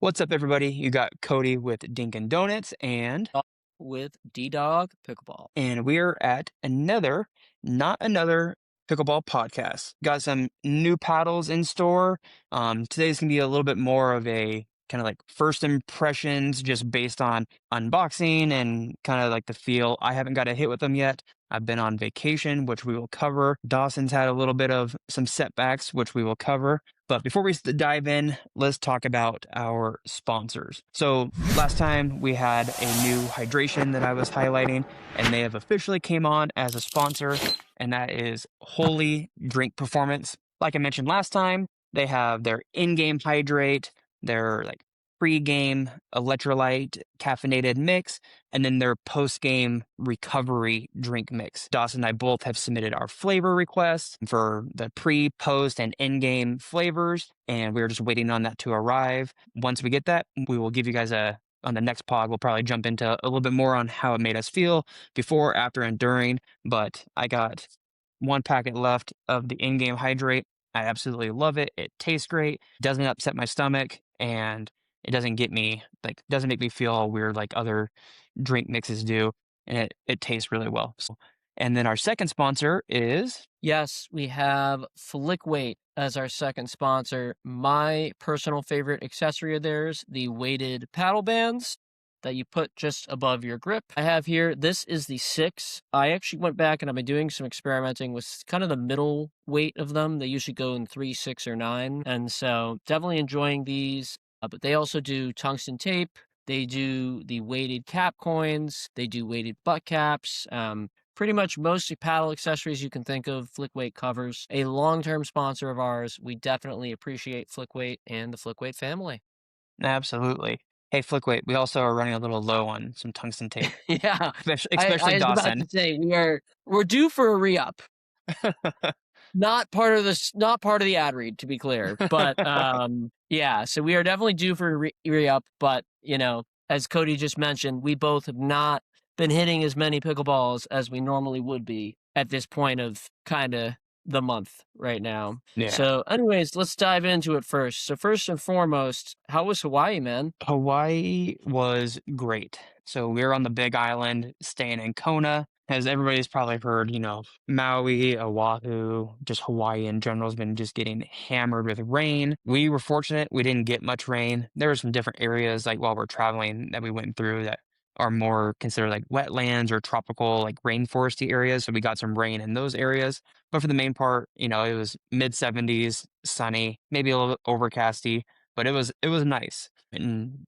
What's up, everybody? You got Cody with Dinkin' Donuts, and With D-Dog Pickleball. we're at not another pickleball podcast. Got some new paddles in store. Today's gonna be a little bit more of a kind of like first impressions, just based on unboxing and kind of like the feel. I haven't got a hit with them yet. I've been on vacation, which we will cover. Dawson's had a little bit of some setbacks, which we will cover. But before we dive in, let's talk about our sponsors. So last time we had a new hydration that I was highlighting, and they have officially came on as a sponsor, and that is Holy Drink Performance. Like I mentioned last time, they have their in-game hydrate, their like pre-game electrolyte caffeinated mix, and then their post-game recovery drink mix. Dawson and I both have submitted our flavor requests for the pre, post, and in-game flavors, and we're just waiting on that to arrive. Once we get that, we will give you guys on the next pod, we'll probably jump into a little bit more on how it made us feel before, after, and during. But I got one packet left of the in-game hydrate. I absolutely love it. It tastes great, doesn't upset my stomach, and it doesn't doesn't make me feel all weird like other drink mixes do. And it tastes really well. And then our second sponsor is Yes, we have Flickweight as our second sponsor. My personal favorite accessory of theirs, the weighted paddle bands that you put just above your grip. I have here, this is the 6. I actually went back and I've been doing some experimenting with kind of the middle weight of them. They usually go in 3, 6, or 9. And so definitely enjoying these. But they also do tungsten tape. They do the weighted cap coins. They do weighted butt caps. Pretty much most paddle accessories you can think of, Flickweight covers. A long-term sponsor of ours. We definitely appreciate Flickweight and the Flickweight family. absolutely. Hey, Flickweight, we also are running a little low on some tungsten tape, Yeah, especially I was about Dawson. to say we're due for a re-up. Not part of the ad read, to be clear, but yeah. So we are definitely due for a re-up. But as Cody just mentioned, we both have not been hitting as many pickleballs as we normally would be at this point of kind of the month right now. Yeah. So, anyways, let's dive into it first. So, first and foremost, how was Hawaii, man? Hawaii was great. So we were on the Big Island, staying in Kona. As everybody's probably heard, Maui, Oahu, just Hawaii in general has been just getting hammered with rain. We were fortunate we didn't get much rain. There were some different areas, like while we're traveling, that we went through that are more considered like wetlands or tropical, like rainforesty areas. So we got some rain in those areas. But for the main part, it was mid 70s, sunny, maybe a little bit overcasty, but it was nice. And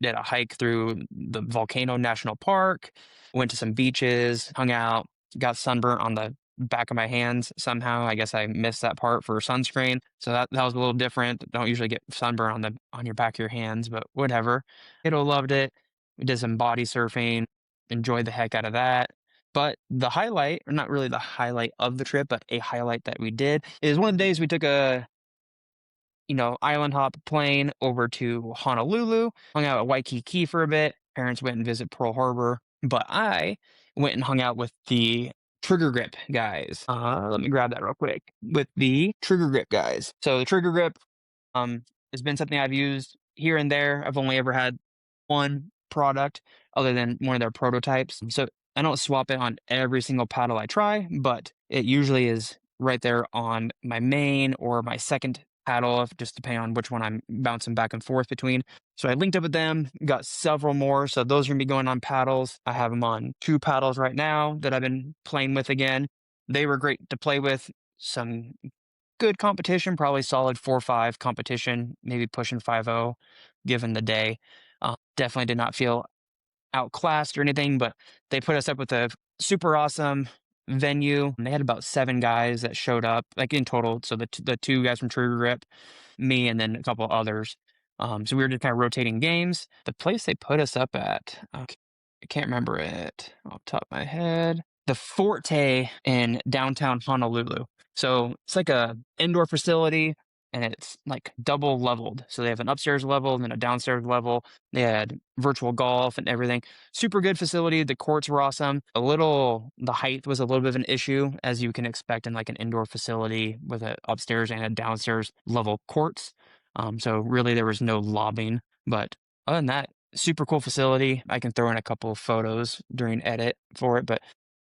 did a hike through the Volcano National Park, went to some beaches, hung out, got sunburnt on the back of my hands somehow. I guess I missed that part for sunscreen. So that was a little different. Don't usually get sunburn on your back of your hands, but whatever. Kiddo loved it. We did some body surfing, enjoyed the heck out of that. But the highlight, or not really the highlight of the trip, but a highlight that we did is one of the days we took a island hop plane over to Honolulu, hung out at Waikiki for a bit. Parents went and visit Pearl Harbor, but I went and hung out with the Trigger Grip guys. Let me grab that real quick. With the Trigger Grip guys. So the Trigger Grip has been something I've used here and there. I've only ever had one product other than one of their prototypes. So I don't swap it on every single paddle I try, but it usually is right there on my main or my second paddle, just depending on which one I'm bouncing back and forth between. So I linked up with them, got several more. So those are going to be going on paddles. I have them on 2 paddles right now that I've been playing with again. They were great to play with. Some good competition, probably solid 4-5 competition, maybe pushing 5-0 given the day. Definitely did not feel outclassed or anything, but they put us up with a super awesome venue. And they had about 7 guys that showed up, like in total. So the 2 guys from Trigger Grip, me, and then a couple others. So we were just kind of rotating games. The place they put us up at, I can't remember it off the top of my head. The Forte in downtown Honolulu. So it's like a indoor facility, and it's like double leveled. So they have an upstairs level and then a downstairs level. They had virtual golf and everything. Super good facility. The courts were awesome. The height was a little bit of an issue, as you can expect in like an indoor facility with an upstairs and a downstairs level courts. So really there was no lobbing But other than that, super cool facility. I can throw in a couple of photos during edit for it, but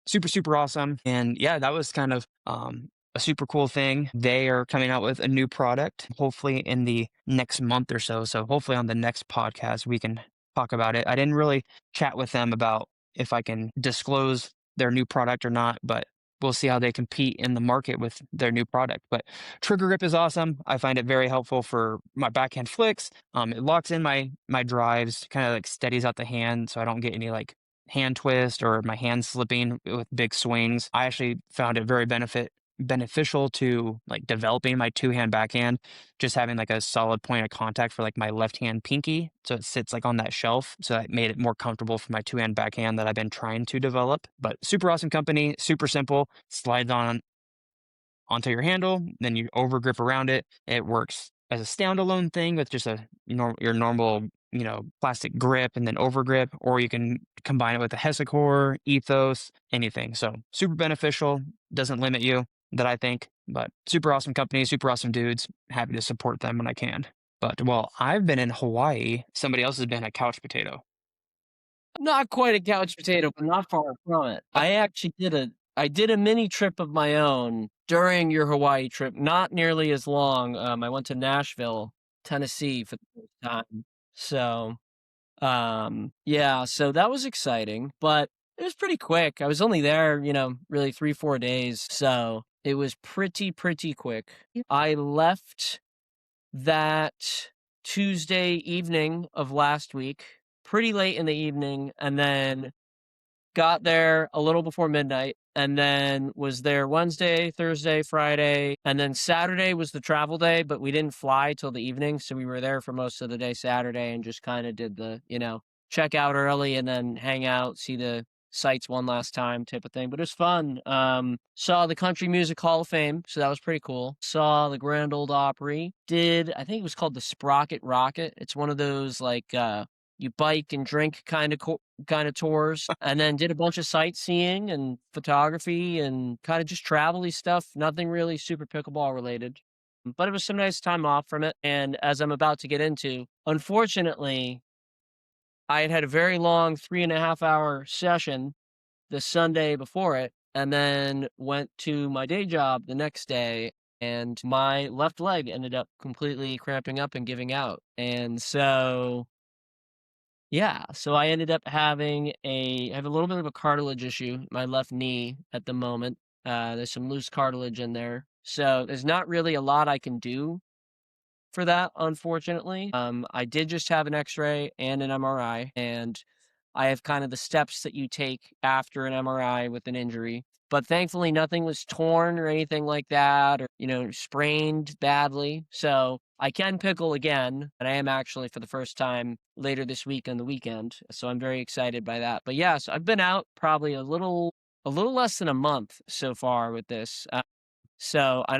super, super awesome. And yeah, that was kind of a super cool thing. They are coming out with a new product, hopefully in the next month or so. So hopefully on the next podcast, we can talk about it. I didn't really chat with them about if I can disclose their new product or not, but we'll see how they compete in the market with their new product. But trigger grip is awesome. I find it very helpful for my backhand flicks. It locks in my drives, kind of like steadies out the hand, so I don't get any like hand twist or my hand slipping with big swings. I actually found it very beneficial to like developing my two-hand backhand, just having like a solid point of contact for like my left hand pinky. So it sits like on that shelf. So that made it more comfortable for my two-hand backhand that I've been trying to develop. But super awesome company, super simple, slides on onto your handle, then you over grip around it. It works as a standalone thing with just your normal, plastic grip and then over grip, or you can combine it with a Hesicore, Ethos, anything. So super beneficial, doesn't limit you that I think, but super awesome company, super awesome dudes. Happy to support them when I can. But while I've been in Hawaii, somebody else has been a couch potato. Not quite a couch potato, but not far from it. I did a mini trip of my own during your Hawaii trip, not nearly as long. I went to Nashville, Tennessee for the first time. So, yeah, so that was exciting, but it was pretty quick. I was only there, really 3, 4 days. So it was pretty quick. I left that Tuesday evening of last week, pretty late in the evening, and then got there a little before midnight, and then was there Wednesday, Thursday, Friday, and then Saturday was the travel day, but we didn't fly till the evening, so we were there for most of the day Saturday and just kind of did the, check out early and then hang out, see the sights one last time type of thing. But it was fun. Saw the Country Music Hall of Fame, so that was pretty cool. Saw the Grand Ole Opry. I think it was called the Sprocket Rocket. It's one of those like you bike and drink kind of tours, and then did a bunch of sightseeing and photography and kind of just travel-y stuff. Nothing really super pickleball related, but it was some nice time off from it. And as I'm about to get into, unfortunately, I had had a very long 3.5-hour session the Sunday before it, and then went to my day job the next day, and my left leg ended up completely cramping up and giving out. And so yeah, so I ended up I have a little bit of a cartilage issue, my left knee at the moment. There's some loose cartilage in there. So there's not really a lot I can do for that, unfortunately. I did just have an X-ray and an MRI, and I have kind of the steps that you take after an MRI with an injury. But thankfully, nothing was torn or anything like that, or sprained badly. So I can pickle again, and I am actually for the first time later this week on the weekend. So I'm very excited by that. But yeah, so I've been out probably a little less than a month so far with this. And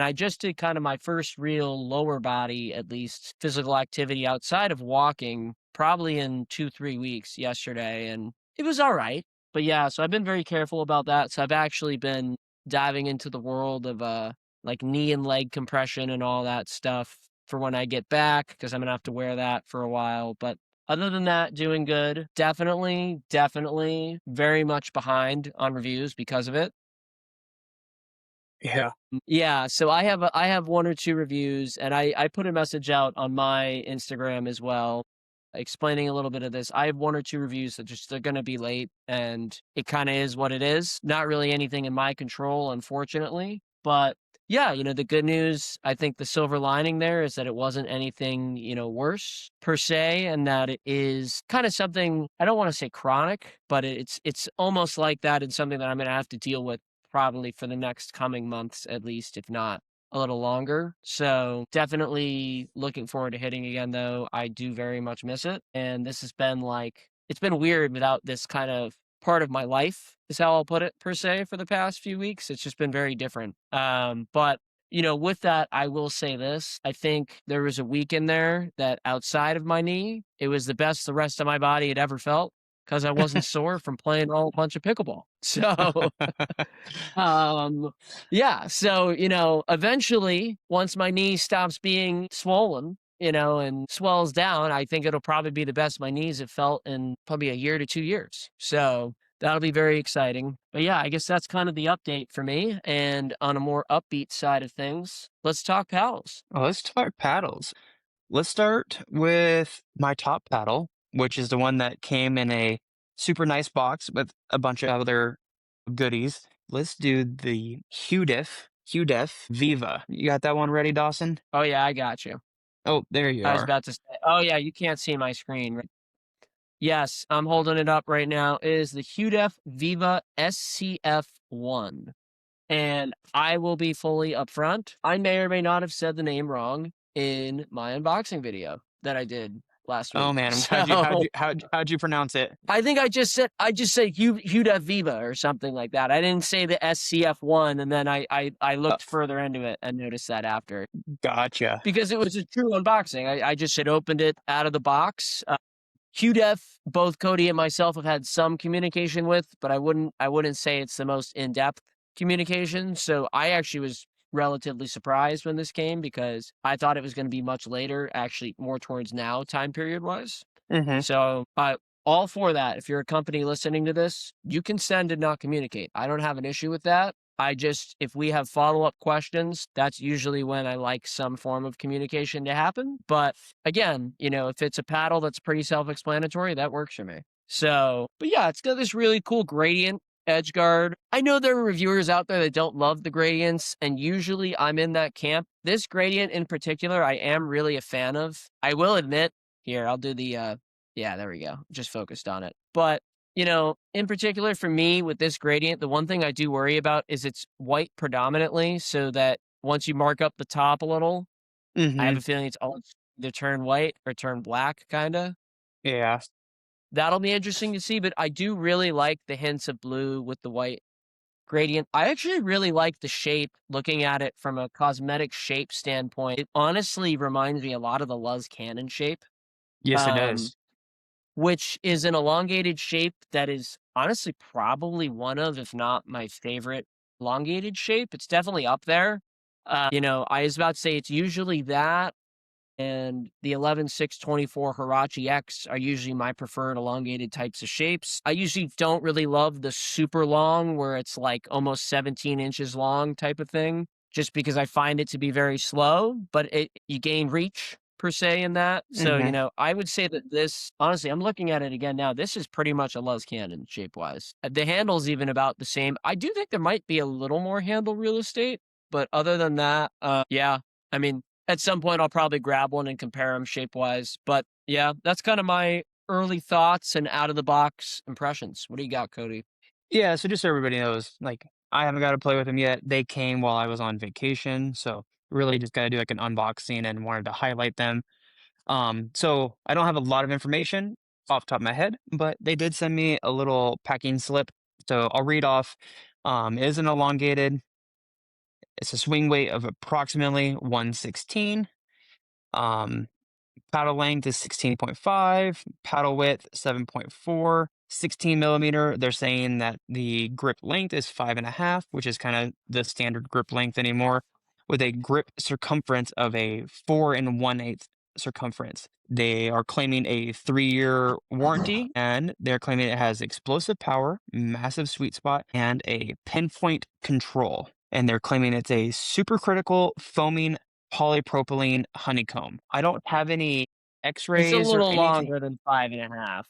I just did kind of my first real lower body, at least physical activity outside of walking, probably in 2, 3 weeks yesterday. And it was all right. But yeah, so I've been very careful about that. So I've actually been diving into the world of like knee and leg compression and all that stuff for when I get back, because I'm gonna have to wear that for a while. But other than that, doing good. Definitely very much behind on reviews because of it. Yeah. Yeah, so I have 1 or 2 reviews, and I put a message out on my Instagram as well, explaining a little bit of this. I have 1 or 2 reviews that they're gonna be late, and it kinda is what it is. Not really anything in my control, unfortunately. But yeah, the good news, I think the silver lining there is that it wasn't anything, worse per se, and that it is kinda something, I don't wanna say chronic, but it's almost like that. It's something that I'm gonna have to deal with probably for the next coming months at least, if not a little longer. So definitely looking forward to hitting again, though. I do very much miss it. And this has been it's been weird without this kind of part of my life, is how I'll put it, per se, for the past few weeks. It's just been very different. But with that, I will say this. I think there was a week in there that outside of my knee, it was the best the rest of my body had ever felt, because I wasn't sore from playing a bunch of pickleball. So yeah, so, eventually, once my knee stops being swollen, and swells down, I think it'll probably be the best my knees have felt in probably a year to 2 years. So that'll be very exciting. But yeah, I guess that's kind of the update for me. And on a more upbeat side of things, let's talk paddles. Well, let's talk paddles. Let's start with my top paddle, which is the one that came in a super nice box with a bunch of other goodies. Let's do the Hudaf Viva. You got that one ready, Dawson? Oh, yeah, I got you. Oh, there you I was are. about to say, oh, yeah, you can't see my screen. Right? Yes, I'm holding it up right now. It is the Hudaf Viva SCF1. And I will be fully upfront. I may or may not have said the name wrong in my unboxing video that I did last Oh week. man, So how'd you pronounce it? I think I just said Hudaf Viva or something like that. I didn't say the SCF1, and then I Uh, looked further into it and noticed that after gotcha. because it was a true unboxing. I just had opened it out of the box. QDEF, both Cody and myself have had some communication with, but I wouldn't say it's the most in-depth communication. So I actually was relatively surprised when this came because I thought it was going to be much later, actually more towards now time period wise. Mhm. So all for that. If you're a company listening to this, you can send and not communicate. I don't have an issue with that. If we have follow-up questions, that's usually when I like some form of communication to happen. But again, if it's a paddle that's pretty self-explanatory, that works for me. So, but yeah, it's got this really cool gradient edge guard. I know there are reviewers out there that don't love the gradients, and usually I'm in that camp. This gradient in particular, I am really a fan of. I will admit, here, I'll do the, yeah, there we go. Just focused on it. But in particular for me with this gradient, the one thing I do worry about is it's white predominantly, so that once you mark up the top a little, I have a Mhm. feeling it's all either turn white or turn black, kinda. Yeah. That'll be interesting to see, but I do really like the hints of blue with the white gradient. I actually really like the shape, looking at it from a cosmetic shape standpoint. It honestly reminds me a lot of the Luz Cannon shape. Yes, it Um, does. which is an elongated shape that is honestly probably one of, if not my favorite elongated shape. It's definitely up there. I was about to say it's usually that and the 11-6-24 Hirachi X are usually my preferred elongated types of shapes. I usually don't really love the super long where it's like almost 17 inches long type of thing, just because I find it to be very slow, but you gain reach per se in that. So, Mhm. I would say that this, honestly, I'm looking at it again now. This is pretty much a Luz Cannon shape wise. The handle's even about the same. I do think there might be a little more handle real estate, but other than that, yeah, I mean, at some point, I'll probably grab one and compare them shape wise. But yeah, that's kind of my early thoughts and out of the box impressions. What do you got, Cody? Yeah, so just so everybody knows, like, I haven't got to play with them yet. They came while I was on vacation, so really just gotta do, like, an unboxing and wanted to highlight them. So I don't have a lot of information off the top of my head, but they did send me a little packing slip, so I'll read off. It is an elongated. It's a swing weight of approximately 116. Um, Paddle length is 16.5, paddle width 7.4, 16 millimeter. They're saying that the grip length is 5.5, which is kind of the standard grip length anymore, with a grip circumference of a 4 1/8 circumference. They are claiming a 3-year warranty, and they're claiming it has explosive power, massive sweet spot, and a pinpoint control. And they're claiming it's a supercritical foaming polypropylene honeycomb. I don't have any It's a X-rays or little anything. longer than 5.5.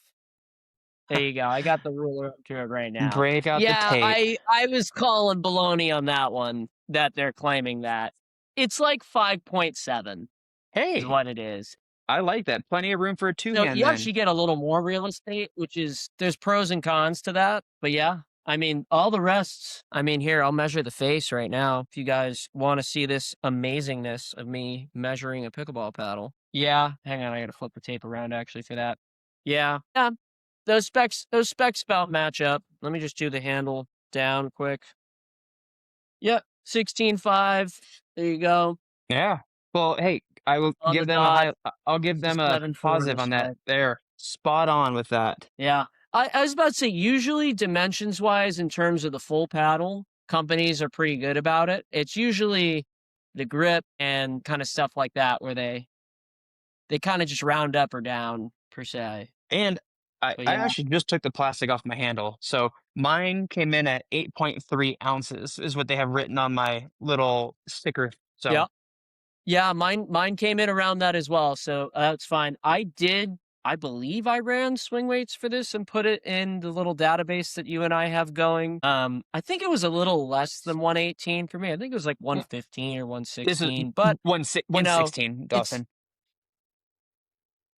There you go. I got the ruler up to it right now. Break out the Yeah, tape. I was calling baloney on that one that they're claiming that. It's like 5.7 is Hey, what it is. I like that. Plenty of room for a So two-hand you then. actually get a little more real estate, which is there's pros and cons to that. But yeah, I mean, all the rests. I mean, here, I'll measure the face right now. If you guys want to see this amazingness of me measuring a pickleball paddle. Yeah, hang on, I gotta flip the tape around actually for that. Yeah. Yeah. Those specs about match up. Let me just do the handle down quick. Yep, 16.5. There you go. Yeah. Well, hey, I will On the give them a dot, I'll give it's a them a 7.4 positive this on that. side. They're spot on with that. Yeah. I was about to say, usually dimensions wise, in terms of the full paddle, companies are pretty good about it. It's usually the grip and kind of stuff like that where they they kind of just round up or down per se. And But I yeah, actually just took the plastic off my handle. So mine came in at 8.3 ounces is what they have written on my little sticker. yeah. So Yeah, mine came in around that as well, so that's fine. I believe I ran swing weights for this and put it in the little database that you and I have going. I think it was a little less than 118 for me. I think it was like mm, 115 or this is 116, but, you know, 116, it's Dawson.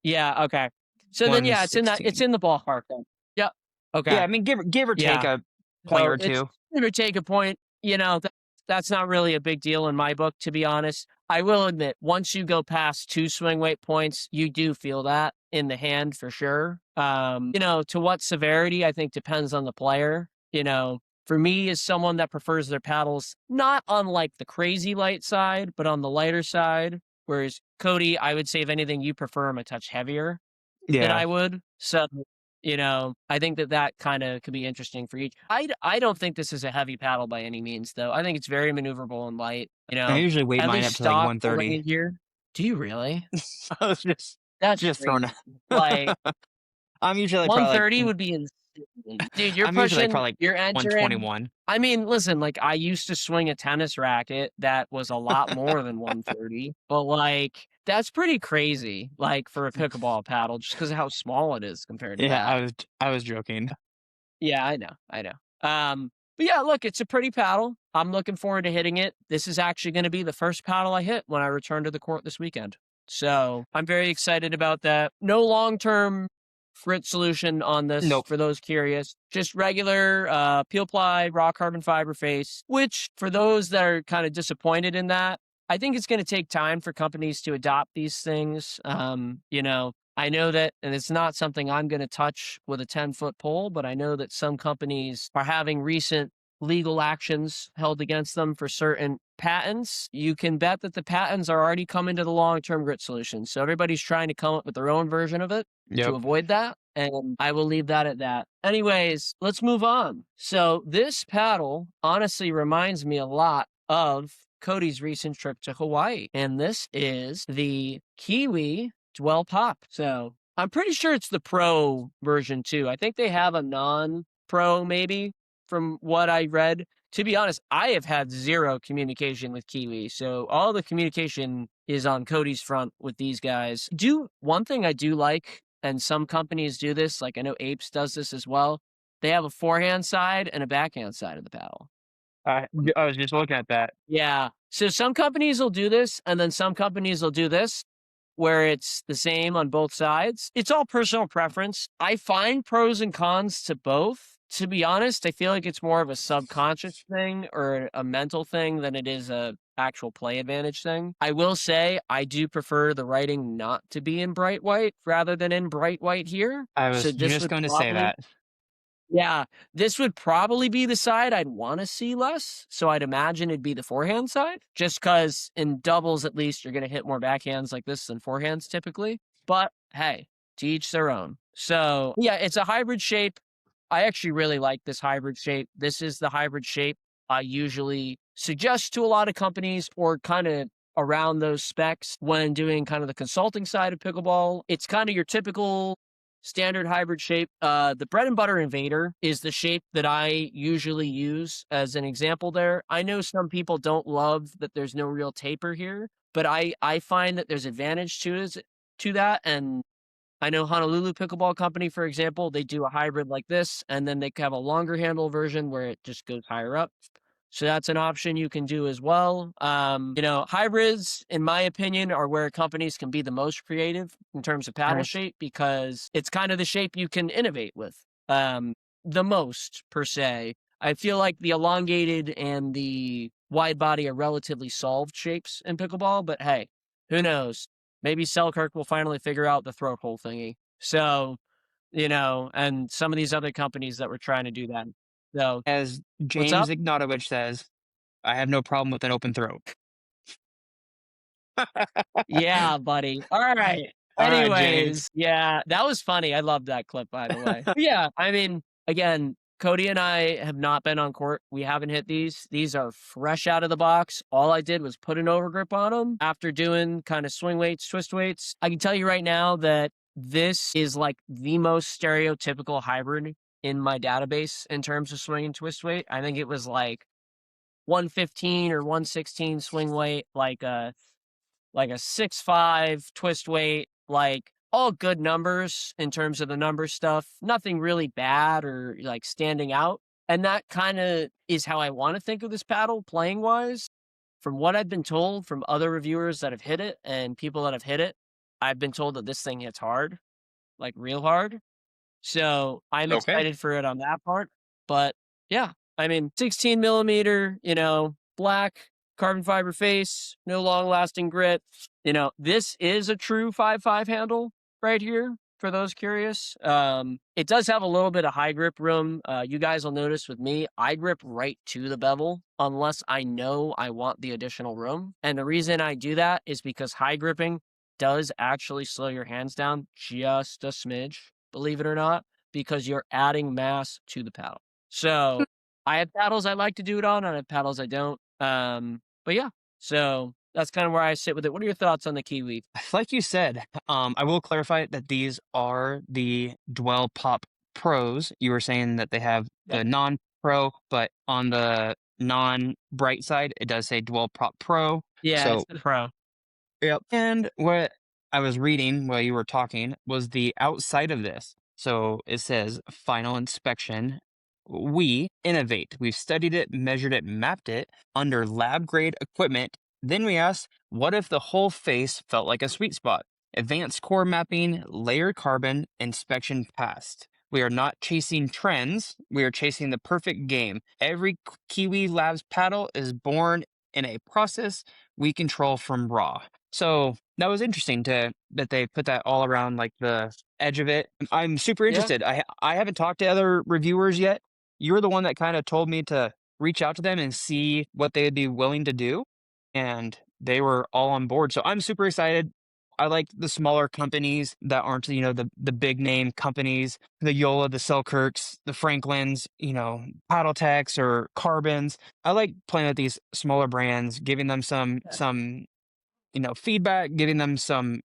yeah, okay. So then, yeah, it's 116. in the ballpark then. Yep. Yeah, Okay. I mean, give or take Yeah. a point So or it's two. give or take a point, that's not really a big deal in my book, to be honest. I will admit, once you go past 2 swing weight points, you do feel that in the hand for sure. To what severity, I think depends on the player. For me, as someone that prefers their paddles not on like the crazy light side, but on the lighter side, whereas Cody, I would say if anything, you prefer them a touch heavier than Yeah, I would. So, I think that kinda could be interesting for each. I don't think this is a heavy paddle by any means, though. I think it's very maneuverable and light, I usually weight at mine least up to like stock for what 130. you hear. Do you really? I was That's just throwing. crazy. Like, I'm usually like probably 130 like would be insane. Dude, you're I'm usually like pushing probably like you're entering 121. I mean, listen, like, I used to swing a tennis racket that was a lot more than 130, but, like, that's pretty crazy, like, for a pickleball paddle just because of how small it is compared to Yeah, that. I was joking. Yeah, I know. But yeah, look, it's a pretty paddle. I'm looking forward to hitting it. This is actually going to be the first paddle I hit when I return to the court this weekend. So I'm very excited about that. No long term frit solution on this Nope. for those curious. Just regular peel ply, raw carbon fiber face, which for those that are kind of disappointed in that, I think it's going to take time for companies to adopt these things. I know that, and it's not something I'm going to touch with a 10-foot pole, but I know that some companies are having recent legal actions held against them for certain patents. You can bet that the patents are already coming to the long term grit solution. So everybody's trying to come up with their own version of it to Yep. avoid that. And I will leave that at that. Anyways, let's move on. So this paddle honestly reminds me a lot of Cody's recent trip to Hawaii. And this is the Kiwi Dwell Pop. So I'm pretty sure it's the pro version too. I think they have a non-pro maybe from what I read. To be honest, I have had zero communication with Kiwi. So all the communication is on Cody's front with these guys. Do one thing I do like, and some companies do this, like I know Apes does this as well. They have a forehand side and a backhand side of the paddle. I was just looking at that. Yeah. So some companies will do this, and then some companies will do this where it's the same on both sides. It's all personal preference. I find pros and cons to both. To be honest, I feel like it's more of a subconscious thing or a mental thing than it is a actual play advantage thing. I will say I do prefer the writing not to be in bright white rather than in bright white here. I So was this just would going to say probably that. yeah, this would probably be the side I'd wanna see less, so I'd imagine it'd be the forehand side, just because in doubles, at least, you're gonna hit more backhands like this than forehands typically, but hey, to each their own. So, yeah, it's a hybrid shape. I actually really like this hybrid shape. This is the hybrid shape I usually suggest to a lot of companies or kinda around those specs when doing kind of the consulting side of pickleball. It's kinda your typical standard hybrid shape. The bread and butter invader is the shape that I usually use as an example there. I know some people don't love that there's no real taper here, but I find that there's advantage to that. And I know Honolulu Pickleball Company, for example, they do a hybrid like this, and then they have a longer handle version where it just goes higher up. So that's an option you can do as well. Hybrids, in my opinion, are where companies can be the most creative in terms of paddle Nice. shape because it's kind of the shape you can innovate with the most, per se. I feel like the elongated and the wide body are relatively solved shapes in pickleball, but hey, who knows? Maybe Selkirk will finally figure out the throat hole thingy. So, and some of these other companies that were trying to do that. So, As what's James up? Ignatovich says, I have no problem with an open throat. Yeah, buddy. All right. All right, James. Anyways, yeah, that was funny. I love that clip, by the way. But yeah, I mean, again, Cody and I have not been on court. We haven't hit these. These are fresh out of the box. All I did was put an overgrip on them after doing kind of swing weights, twist weights. I can tell you right now that this is like the most stereotypical hybrid in my database in terms of swing and twist weight. I think it was like 115 or 116 swing weight, like a 6'5" twist weight, like all good numbers in terms of the number stuff. Nothing really bad or like standing out. And that kind of is how I want to think of this paddle playing wise. From what I've been told from other reviewers that have hit it and people that have hit it, I've been told that this thing hits hard, like real hard. So I'm Okay. excited for it on that part. But yeah, I mean, 16 millimeter, black carbon fiber face, no long lasting grit. This is a true 5.5 handle right here for those curious. It does have a little bit of high grip room. You guys will notice with me, I grip right to the bevel unless I know I want the additional room. And the reason I do that is because high gripping does actually slow your hands down just a smidge, believe it or not, because you're adding mass to the paddle. So I have paddles I like to do it on, and I have paddles I don't. But yeah, so that's kind of where I sit with it. What are your thoughts on the Kiwi? Like you said, I will clarify that these are the Dwell Pop Pros. You were saying that they have Yep. the non-pro, but on the non-bright side, it does say Dwell Pop Pro. Yeah, it's So the pro. yep. And what I was reading while you were talking was the outside of this. So it says final inspection. We innovate. We've studied it, measured it, mapped it under lab grade equipment. Then we asked, what if the whole face felt like a sweet spot? Advanced core mapping, layered carbon, inspection passed. We are not chasing trends. We are chasing the perfect game. Every Kiwi Labs paddle is born in a process we control from raw. So that was interesting to that they put that all around like the edge of it. I'm super Yeah. interested. I haven't talked to other reviewers yet. You were the one that kind of told me to reach out to them and see what they'd be willing to do, and they were all on board. So I'm super excited. I like the smaller companies that aren't, the big name companies, the Yola, the Selkirks, the Franklins, Paddletechs or Carbons. I like playing with these smaller brands, giving them some feedback, giving them some,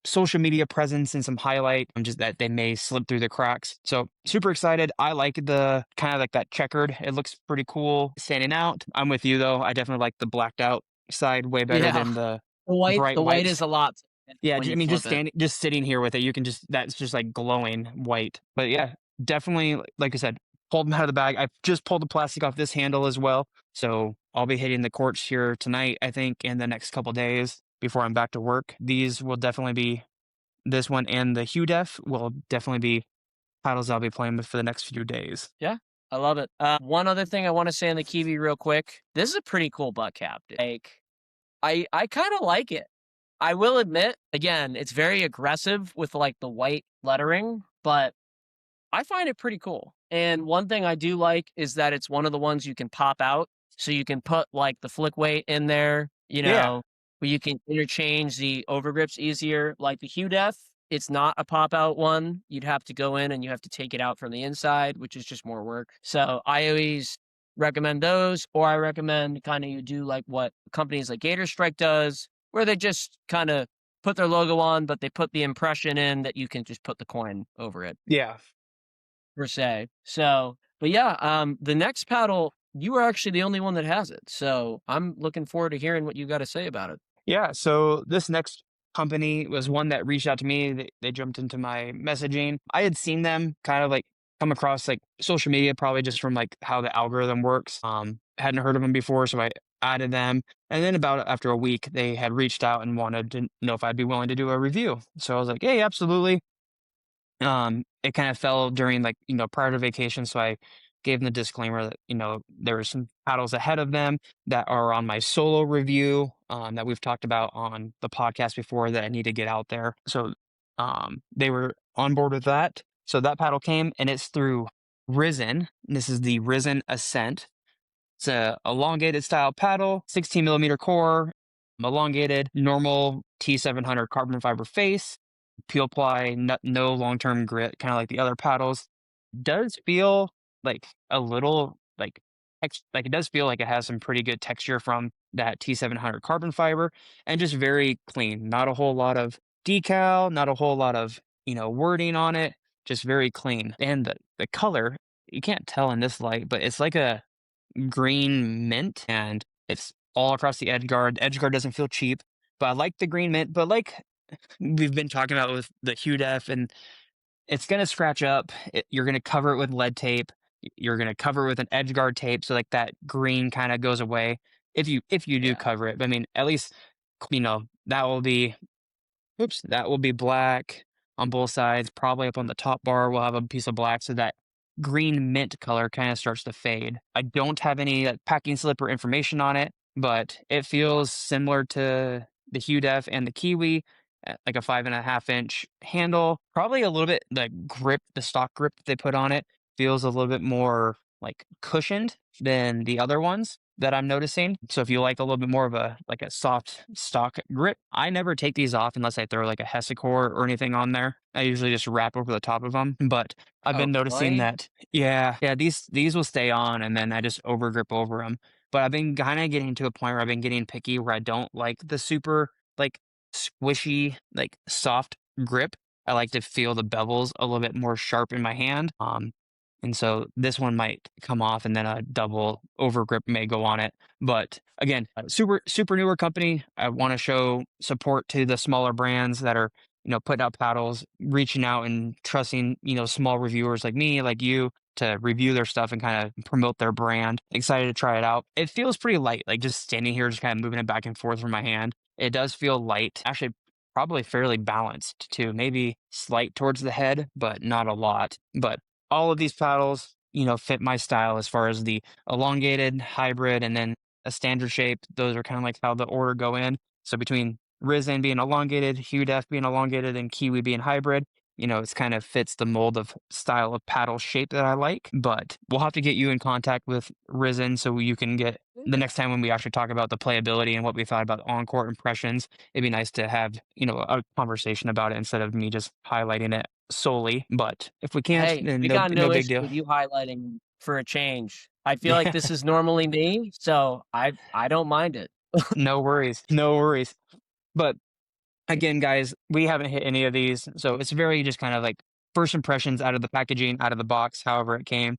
social media presence and some highlight, just that they may slip through the cracks. So super excited. I like the kind of like that checkered. It looks pretty cool standing out. I'm with you though. I definitely like the blacked out side way better Yeah. than the The bright white is whites. a lot Yeah, when I you mean, flip it. just sitting here with it, you can that's just like glowing white. But yeah, definitely, like I said, pulled them out of the bag. I've just pulled the plastic off this handle as well. So I'll be hitting the courts here tonight, I think, in the next couple days before I'm back to work. These will definitely be this one and the Hudaf will definitely be paddles I'll be playing with for the next few days. Yeah, I love it. One other thing I want to say on the Kiwi real quick. This is a pretty cool butt cap. Like, I kind of like it. I will admit, again, it's very aggressive with like the white lettering, but I find it pretty cool. And one thing I do like is that it's one of the ones you can pop out. So you can put like the flick weight in there, Yeah. where you can interchange the overgrips easier. Like the Hugh Def, it's not a pop out one. You'd have to go in and you have to take it out from the inside, which is just more work. So I always recommend those, or I recommend kind of you do like what companies like Gator Strike does, where they just kind of put their logo on, but they put the impression in that you can just put the coin over it Yeah. per se. So, but yeah, the next paddle, you are actually the only one that has it. So I'm looking forward to hearing what you got to say about it. Yeah, so this next company was one that reached out to me. They jumped into my messaging. I had seen them kind of like come across like social media, probably just from like how the algorithm works. Hadn't heard of them before, so I added them. And then about after a week, they had reached out and wanted to know if I'd be willing to do a review. So I was like, hey, absolutely. It kind of fell during like, prior to vacation. So I gave them the disclaimer that, there were some paddles ahead of them that are on my solo review, that we've talked about on the podcast before that I need to get out there. So, they were on board with that. So that paddle came and it's through Ryzen. This is the Ryzen Ascent. It's a elongated style paddle, 16 millimeter core, elongated, normal T700 carbon fiber face, peel ply, no long term grit, kind of like the other paddles. does feel like a little like it does feel like it has some pretty good texture from that T700 carbon fiber and just very clean. Not a whole lot of decal, not a whole lot of, wording on it, just very clean. And the color, you can't tell in this light, but it's like a green mint and it's all across the edge guard. The edge guard doesn't feel cheap, but I like the green mint. But like we've been talking about with the Hudaf and it's gonna scratch up. You're gonna cover it with lead tape. You're gonna cover it with an edge guard tape, so like that green kind of goes away if you do Yeah. cover it. But I mean, at least that will be that will be black on both sides. Probably up on the top bar, we'll have a piece of black, so that green mint color kind of starts to fade. I don't have any packing slip or information on it, but it feels similar to the Hue Def and the Kiwi, like a 5.5 inch handle. Probably a little bit the grip, the stock grip that they put on it feels a little bit more like cushioned than the other ones that I'm noticing. So if you like a little bit more of a soft stock grip, I never take these off unless I throw like a Hessicore or anything on there. I usually just wrap over the top of them. But I've Oh, been noticing really? that, yeah, these will stay on, and then I just over grip over them. But I've been kind of getting to a point where I've been getting picky where I don't like the super like squishy, like soft grip. I like to feel the bevels a little bit more sharp in my hand. And so this one might come off and then a double over grip may go on it. But again, super newer company. I want to show support to the smaller brands that are, putting out paddles, reaching out and trusting, small reviewers like me, like you, to review their stuff and kind of promote their brand. Excited to try it out. It feels pretty light, like just standing here, just kind of moving it back and forth from my hand. It does feel light. Actually, probably fairly balanced too. Maybe slight towards the head, but not a lot. But all of these paddles, fit my style as far as the elongated, hybrid, and then a standard shape. Those are kind of like how the order go in. So between Ryzen being elongated, Hudef being elongated, and Kiwi being hybrid, it's kind of fits the mold of style of paddle shape that I like. But we'll have to get you in contact with Ryzen so you can get the next time when we actually talk about the playability and what we thought about on-court impressions. It'd be nice to have, a conversation about it instead of me just highlighting it solely. But if we can't, Hey, then we no got no no big issue deal. with you highlighting for a change. I feel like Yeah, this is normally me, so I don't mind it. no worries, no worries. But again, guys, we haven't hit any of these, so it's very just kind of like first impressions out of the packaging, out of the box, however it came,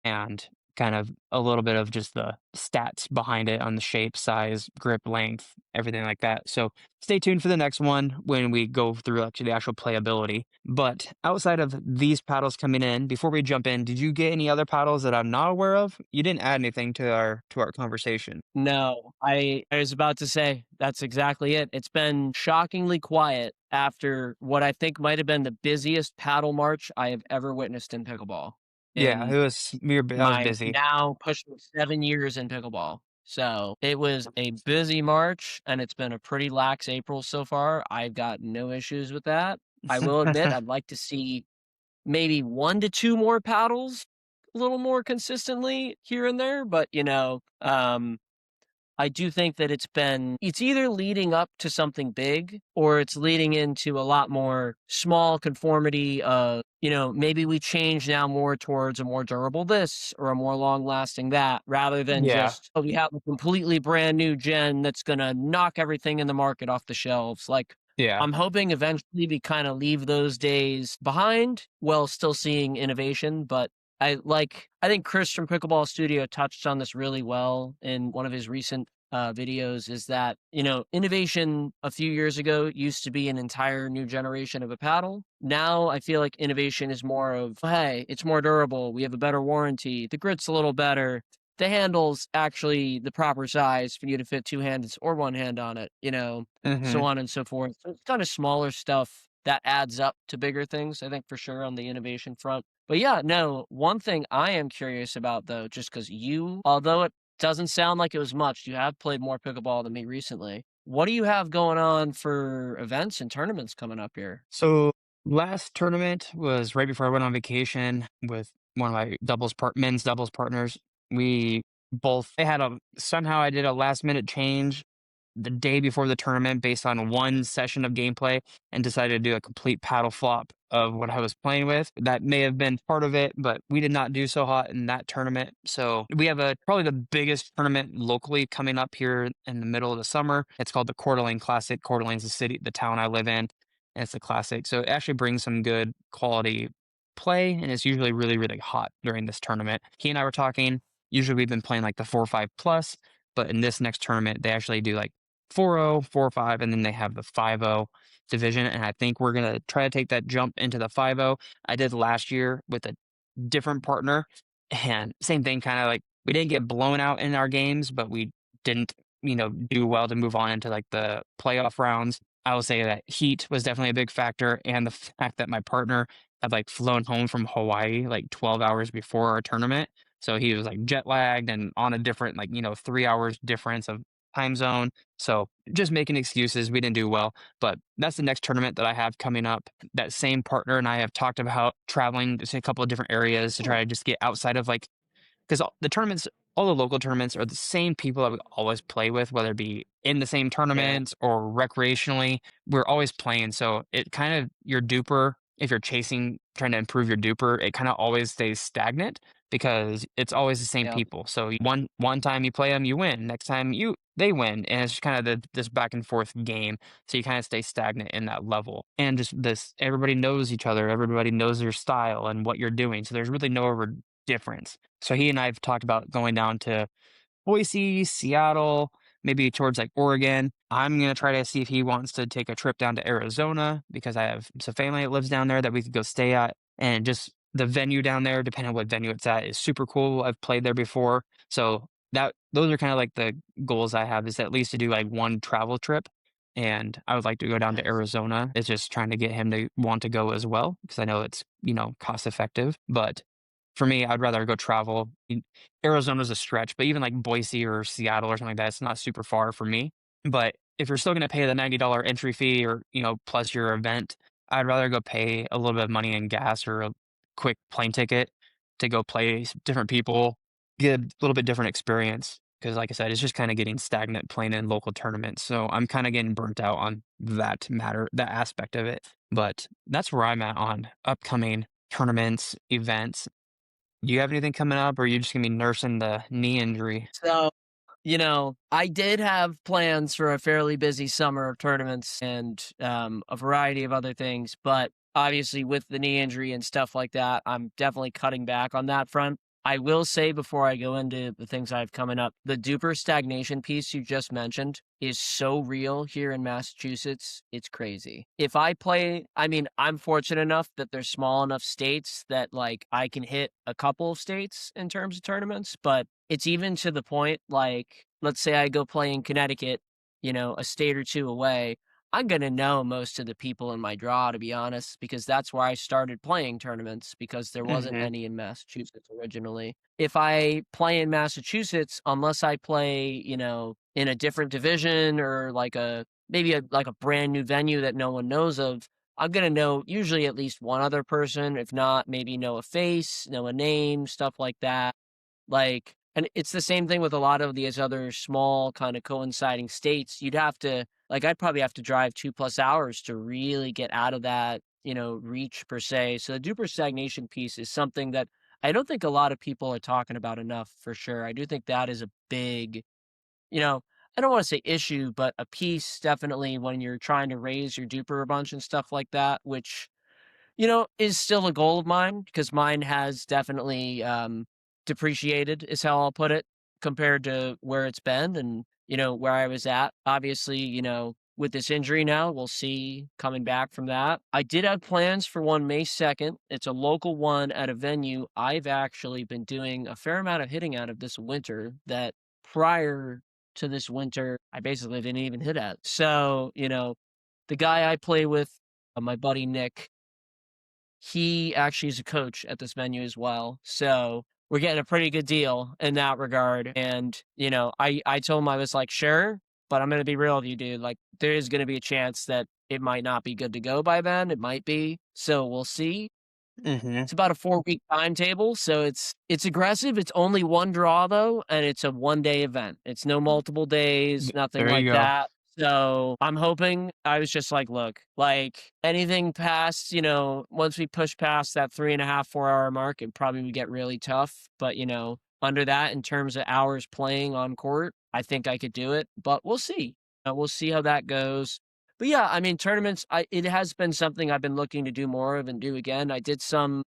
and kind of a little bit of just the stats behind it on the shape, size, grip, length, everything like that. So stay tuned for the next one when we go through actually the actual playability. But outside of these paddles coming in, before we jump in, did you get any other paddles that I'm not aware of? You didn't add anything to our conversation. No, I was about to say that's exactly it. It's been shockingly quiet after what I think might have been the busiest paddle march I have ever witnessed in pickleball Yeah, in I was my busy. now pushing 7 years in pickleball. So, it was a busy March, and it's been a pretty lax April so far. I've got no issues with that. I will admit I'd like to see maybe 1 to 2 more paddles a little more consistently here and there, but, I do think that it's either leading up to something big or it's leading into a lot more small conformity of, maybe we change now more towards a more durable this or a more long lasting that rather than Yeah, just, oh, we have a completely brand new gen that's going to knock everything in the market off the shelves. Like, yeah. I'm hoping eventually we kind of leave those days behind while still seeing innovation, but I think Chris from Pickleball Studio touched on this really well in one of his recent videos is that, innovation a few years ago used to be an entire new generation of a paddle. Now I feel like innovation is more of, hey, it's more durable. We have a better warranty. The grit's a little better. The handle's actually the proper size for you to fit two hands or one hand on it, so Mhm. on and so forth. So it's kind of smaller stuff that adds up to bigger things, I think, for sure, on the innovation front. But yeah, no, one thing I am curious about though, just because although it doesn't sound like it was much, you have played more pickleball than me recently. What do you have going on for events and tournaments coming up here? So last tournament was right before I went on vacation with one of my men's doubles partners. We both they had a somehow I did a last minute change the day before the tournament based on one session of gameplay and decided to do a complete paddle flop of what I was playing with. That may have been part of it, but we did not do so hot in that tournament. So we have a probably the biggest tournament locally coming up here in the middle of the summer. It's called the Coeur d'Alene Classic. Coeur d'Alene's the city, the town I live in, and it's a classic. So it actually brings some good quality play, and it's usually really, really hot during this tournament. He and I were talking. Usually we've been playing like the 4-5 plus, but in this next tournament, they actually do like 4-0, 4-5, and then they have the 5-0 division. And I think we're going to try to take that jump into the 5-0. I did last year with a different partner, and same thing, kind of like we didn't get blown out in our games, but we didn't, do well to move on into like the playoff rounds. I will say that heat was definitely a big factor, and the fact that my partner had like flown home from Hawaii like 12 hours before our tournament. So he was like jet lagged and on a different, like, 3 hours difference of time zone. So just making excuses. We didn't do well. But that's the next tournament that I have coming up. That same partner and I have talked about traveling to a couple of different areas to try to just get outside of like, because the tournaments, all the local tournaments are the same people that we always play with, whether it be in the same Yeah. tournaments or recreationally. We're always playing. So it kind of, your duper, if you're chasing, trying to improve your duper, it kind of always stays stagnant because it's always the same Yeah. people. So one time you play them, you win. Next time they win, and it's just kind of this back and forth game. So you kind of stay stagnant in that level, and just this everybody knows each other, everybody knows your style and what you're doing. So there's really no difference. So he and I have talked about going down to Boise, Seattle, maybe towards like Oregon. I'm gonna try to see if he wants to take a trip down to Arizona because I have some family that lives down there that we could go stay at. And just the venue down there, depending on what venue it's at, is super cool. I've played there before. So that those are kind of like the goals I have, is at least to do like one travel trip. And I would like to go down to Nice. Arizona. It's just trying to get him to want to go as well because I know it's, cost effective. But for me, I'd rather go travel. Arizona's a stretch, but even like Boise or Seattle or something like that, it's not super far for me. But if you're still going to pay the $90 entry fee or, plus your event, I'd rather go pay a little bit of money in gas or a quick plane ticket to go play different people, get a little bit different experience. Because, like I said, it's just kind of getting stagnant playing in local tournaments. So I'm kind of getting burnt out on that aspect of it. But that's where I'm at on upcoming tournaments, events. Do you have anything coming up, or are you just gonna be nursing the knee injury? So, I did have plans for a fairly busy summer of tournaments and a variety of other things, but obviously with the knee injury and stuff like that, I'm definitely cutting back on that front. I will say before I go into the things I have coming up, the duper stagnation piece you just mentioned is so real here in Massachusetts. It's crazy. If I play, I mean, I'm fortunate enough that there's small enough states that like I can hit a couple of states in terms of tournaments, but it's even to the point like, let's say I go play in Connecticut, a state or two away. I'm gonna know most of the people in my draw, to be honest, because that's where I started playing tournaments because there wasn't Mhm, any in Massachusetts originally. If I play in Massachusetts, unless I play, in a different division or like maybe a brand new venue that no one knows of, I'm gonna know usually at least one other person, if not maybe know a face, know a name, stuff like that. And it's the same thing with a lot of these other small kind of coinciding states. I'd probably have to drive 2+ hours to really get out of that, reach per se. So the duper stagnation piece is something that I don't think a lot of people are talking about enough for sure. I do think that is a big, you know, I don't want to say issue, but a piece definitely when you're trying to raise your duper a bunch and stuff like that, which is still a goal of mine because mine has definitely depreciated, is how I'll put it, compared to where it's been and, where I was at. Obviously, with this injury now, we'll see coming back from that. I did have plans for one May 2nd. It's a local one at a venue I've actually been doing a fair amount of hitting out of this winter that prior to this winter, I basically didn't even hit at. So, the guy I play with, my buddy Nick, he actually is a coach at this venue as well. So we're getting a pretty good deal in that regard. And, I told him I was like, sure, but I'm going to be real with you, dude. Like, there is going to be a chance that it might not be good to go by then. It might be. So we'll see. Mhm. It's about a 4-week timetable, so it's aggressive. It's only 1 draw though, and it's a 1-day event. It's no multiple days, nothing There you like go. that. So, I'm hoping I was just like, "Look, like, anything past, once we push past that 3.5, 4-hour mark, it probably would get really tough, but, under that, in terms of hours playing on court, I think I could do it, but we'll see. We'll see how that goes." But yeah, I mean, tournaments, it has been something I've been looking to do more of and do again. I did some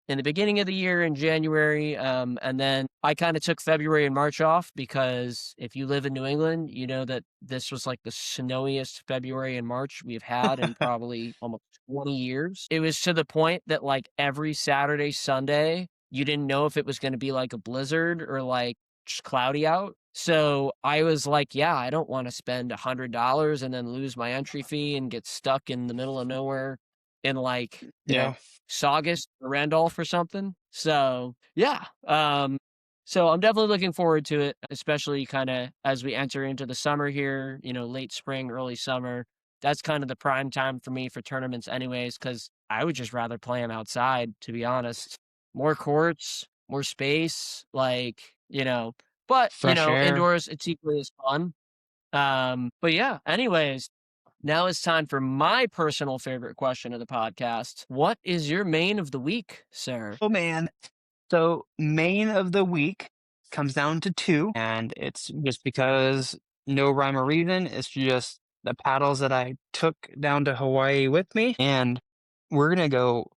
in the beginning of the year in January, and then I kind of took February and March off because if you live in New England, you know that this was like the snowiest February and March we've had in probably almost 20 years. It was to the point that like every Saturday, Sunday, you didn't know if it was going to be like a blizzard or like just cloudy out. So I was like, yeah, I don't want to spend $100 and then lose my entry fee and get stuck in the middle of nowhere in like, Yeah, Saugus or Randolph or something. So, yeah. So I'm definitely looking forward to it, especially kind of as we enter into the summer here, late spring, early summer. That's kind of the prime time for me for tournaments anyways, because I would just rather play them outside, to be honest. More courts, more space, like, but, fresh air. indoors, it's equally as fun. But yeah, anyways, now it's time for my personal favorite question of the podcast. What is your main of the week, sir? Oh, man. So, main of the week comes down to 2, and it's just because no rhyme or reason. It's just the paddles that I took down to Hawaii with me, and we're gonna go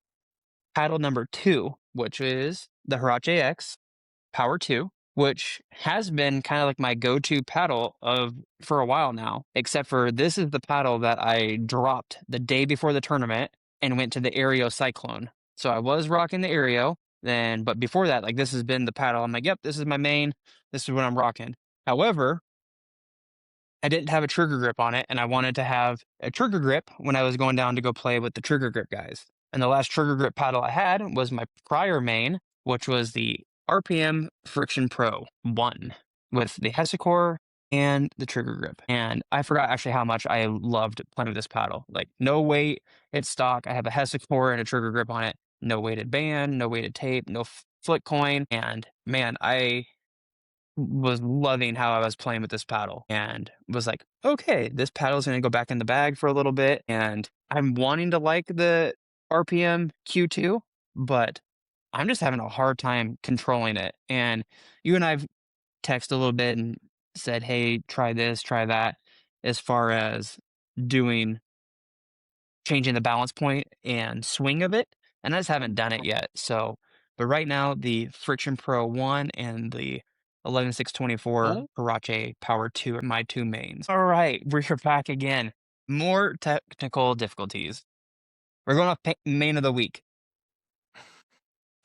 paddle number 2, which is the Hirachi X Power 2, which has been kinda like my go-to paddle of for a while now, except for this is the paddle that I dropped the day before the tournament and went to the Aereo Cyclone. So I was rocking the Aereo, but before that, like, this has been the paddle. I'm like, "Yep, this is my main. This is what I'm rocking." However, I didn't have a trigger grip on it, and I wanted to have a trigger grip when I was going down to go play with the trigger grip guys. And the last trigger grip paddle I had was my prior main, which was the RPM Friction Pro 1 with the Hesicore and the trigger grip. And I forgot actually how much I loved playing with this paddle. Like, no weight, it's stock. I have a Hesicore and a trigger grip on it. No weighted band, no weighted tape, no flick coin. And man, I was loving how I was playing with this paddle and was like, okay, this paddle's going to go back in the bag for a little bit. And I'm wanting to like the RPM Q2, but I'm just having a hard time controlling it. And you and I've texted a little bit and said, hey, try this, try that, as far as doing changing the balance point and swing of it, and I just haven't done it yet. So, but right now, the Friction Pro 1 and the 11624 Oh, Hirachi Power 2 are my 2 mains. All right, we're back again. More technical difficulties. We're going off main of the week.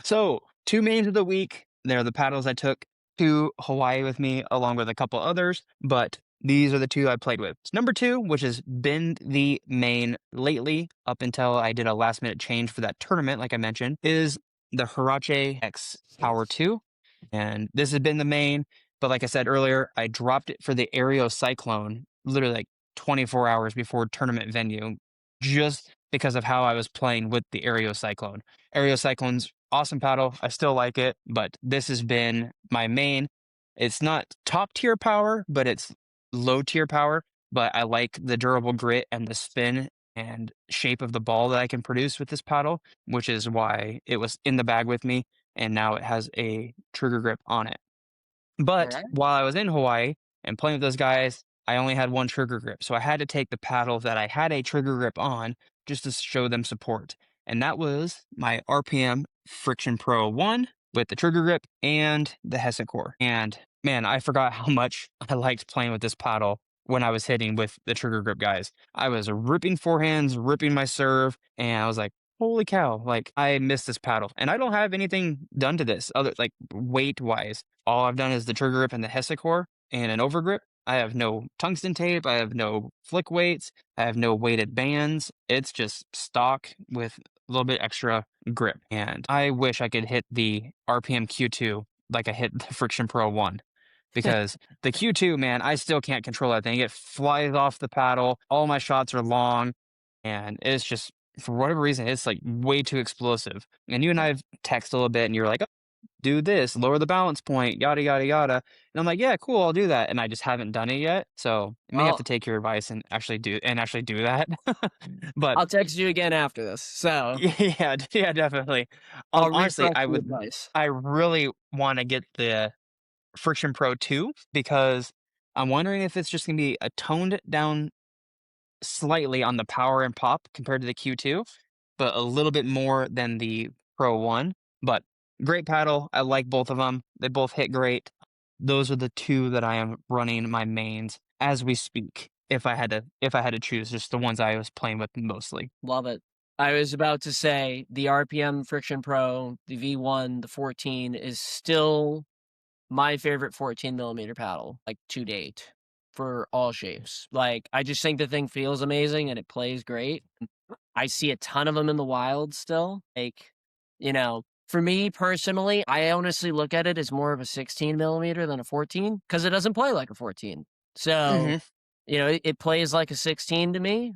So, 2 mains of the week, they're the paddles I took to Hawaii with me, along with a couple others, but these are the 2 I played with. Number 2, which has been the main lately, up until I did a last minute change for that tournament, like I mentioned, is the Hirachi X Power 2. And this has been the main, but like I said earlier, I dropped it for the Aereo Cyclone literally like 24 hours before tournament venue, just because of how I was playing with the Aereo Cyclone. Aereo Cyclone's awesome paddle. I still like it, but this has been my main. It's not top tier power, but it's low tier power. But I like the durable grit and the spin and shape of the ball that I can produce with this paddle, which is why it was in the bag with me. And now it has a trigger grip on it. all But right. while I was in Hawaii and playing with those guys, I only had one trigger grip. So I had to take the paddle that I had a trigger grip on just to show them support. And that was my RPM Friction Pro 1 with the trigger grip and the Hesicore. And man, I forgot how much I liked playing with this paddle when I was hitting with the trigger grip guys. I was ripping forehands, ripping my serve, and I was like, holy cow, like I miss this paddle. And I don't have anything done to this other like weight wise. All I've done is the trigger grip and the Hesicore and an overgrip. I have no tungsten tape. I have no flick weights. I have no weighted bands. It's just stock with a little bit extra grip. And I wish I could hit the RPM Q2 like I hit the Friction Pro 1. Because the Q2, man, I still can't control that thing. It flies off the paddle. All my shots are long. And it's just for whatever reason, it's like way too explosive. And you and I have texted a little bit, and you're like, do this, lower the balance point, yada yada yada. And I'm like, yeah, cool, I'll do that. And I just haven't done it yet. So I may have Well, to take your advice and actually do that. But I'll text you again after this, so yeah, yeah, definitely. I'll Honestly, refresh the advice. I really want to get the Friction Pro 2 because I'm wondering if it's just gonna be a toned down slightly on the power and pop compared to the Q2, but a little bit more than the Pro 1. But great paddle. I like both of them. They both hit great. Those are the two that I am running my mains as we speak. If I had to choose just the ones I was playing with mostly. Love it. I was about to say the RPM Friction Pro, the V1, the 14 is still my favorite 14 millimeter paddle, like to date for all shapes. Like, I just think the thing feels amazing and it plays great. I see a ton of them in the wild still. Like, for me personally, I honestly look at it as more of a 16 millimeter than a 14 because it doesn't play like a 14. So, Mhm. it plays like a 16 to me.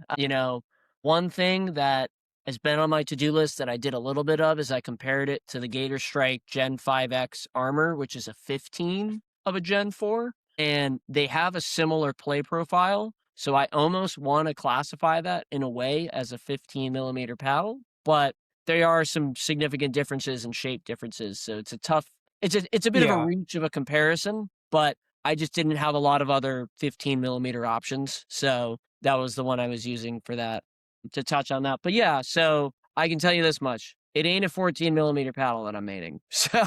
One thing that has been on my to-do list that I did a little bit of is I compared it to the Gator Strike Gen 5X armor, which is a 15 of a Gen 4, and they have a similar play profile. So I almost want to classify that in a way as a 15 millimeter paddle, but there are some significant differences and shape differences. So it's a bit of a Yeah. reach of a comparison, but I just didn't have a lot of other 15 millimeter options. So that was the one I was using for that to touch on that. But yeah, so I can tell you this much. It ain't a 14 millimeter paddle that I'm maining. So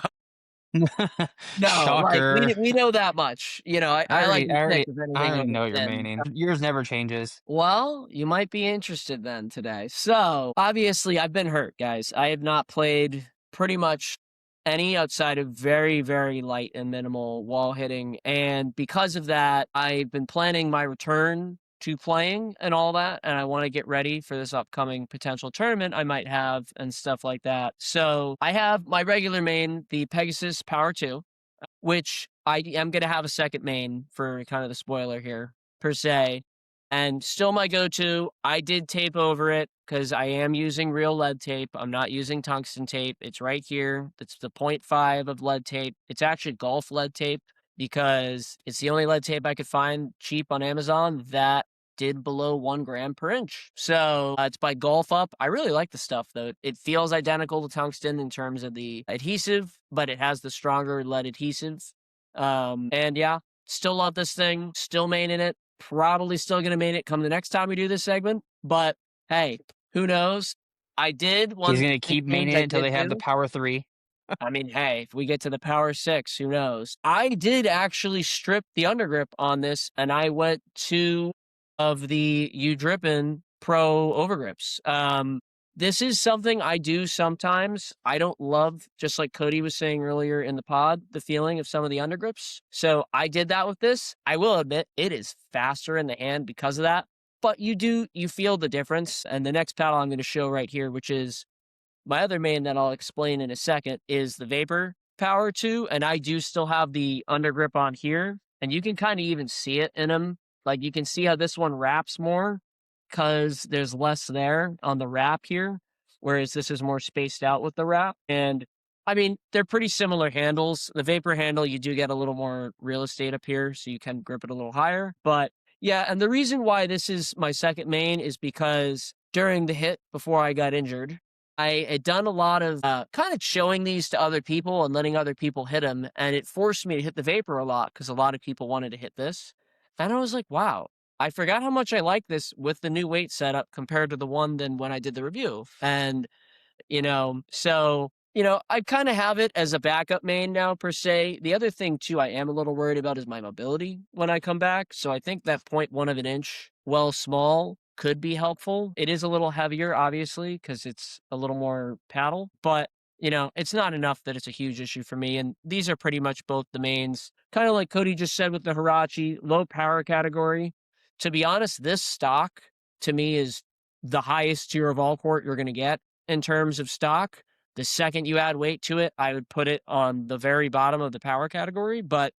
no, like Shocker. we know that much. I like to stick with I anything already over know your 10. meaning. Yours never changes. Well, you might be interested then today. So, obviously, I've been hurt, guys. I have not played pretty much any outside of very, very light and minimal wall hitting. And because of that, I've been planning my return to playing and all that. And I want to get ready for this upcoming potential tournament I might have and stuff like that. So, I have my regular main, the Pegasus Power 2, which I am going to have a second main for kind of the spoiler here, per se, and still my go-to. I did tape over it because I am using real lead tape. I'm not using tungsten tape. It's right here. It's the .5 of lead tape. It's actually golf lead tape because it's the only lead tape I could find cheap on Amazon that did below 1 gram per inch. So it's by Golf Up. I really like the stuff though. It feels identical to tungsten in terms of the adhesive, but it has the stronger lead adhesive. And yeah, still love this thing. Still maining it. Probably still gonna main it come the next time we do this segment. But hey, who knows? I did He's one gonna thing keep mains maining I it until did they have the do. Power 3. I mean, hey, if we get to the Power 6, who knows? I did actually strip the undergrip on this, and I went to of the U Drippin Pro overgrips. This is something I do sometimes. I don't love, just like Cody was saying earlier in the pod, the feeling of some of the undergrips. So I did that with this. I will admit it is faster in the hand because of that. But you feel the difference. And the next paddle I'm going to show right here, which is my other main that I'll explain in a second is the Vapor Power 2, and I do still have the undergrip on here, and you can kind of even see it in them. Like, you can see how this one wraps more because there's less there on the wrap here, whereas this is more spaced out with the wrap. And I mean, they're pretty similar handles. The Vapor handle, you do get a little more real estate up here, so you can grip it a little higher. But yeah, and the reason why this is my second main is because during the hit before I got injured, I had done a lot of kind of showing these to other people and letting other people hit them, and it forced me to hit the Vapor a lot because a lot of people wanted to hit this. And I was like, wow, I forgot how much I like this with the new weight setup compared to the one than when I did the review. And I kind of have it as a backup main now, per se. The other thing, too, I am a little worried about is my mobility when I come back. So I think that .1 of an inch, well, small, could be helpful. It is a little heavier, obviously, because it's a little more paddle, but it's not enough that it's a huge issue for me. And these are pretty much both the mains, kind of like Cody just said with the Hirachi, low power category. To be honest, this stock to me is the highest tier of all court you're going to get in terms of stock. The second you add weight to it, I would put it on the very bottom of the power category. But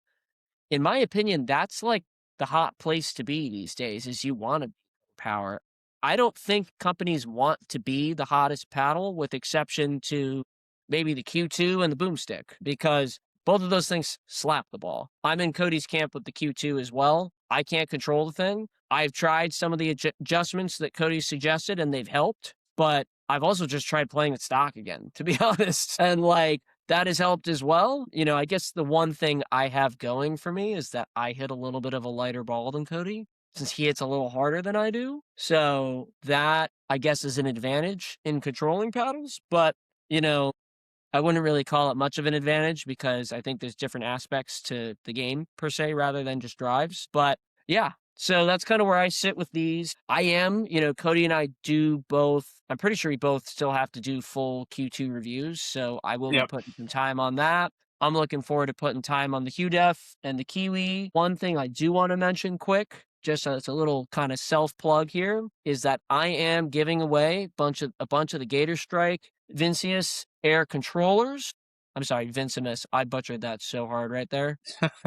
in my opinion, that's like the hot place to be these days is you want to power. I don't think companies want to be the hottest paddle, with exception to maybe the Q2 and the boomstick, because both of those things slap the ball. I'm in Cody's camp with the Q2 as well. I can't control the thing. I've tried some of the adjustments that Cody suggested and they've helped, but I've also just tried playing with stock again, to be honest. And like that has helped as well. I guess the one thing I have going for me is that I hit a little bit of a lighter ball than Cody, since he hits a little harder than I do. So that, I guess, is an advantage in controlling paddles. But, you know, I wouldn't really call it much of an advantage because I think there's different aspects to the game per se rather than just drives. But yeah, so that's kind of where I sit with these. I am, Cody and I do both. I'm pretty sure we both still have to do full Q2 reviews. So I will be Yep. putting some time on that. I'm looking forward to putting time on the Hudaf and the Kiwi. One thing I do want to mention quick, just as a little kind of self plug here, is that I am giving away a bunch of the Gator Strike Vincius air controllers. I'm sorry, Vincimus. I butchered that so hard right there.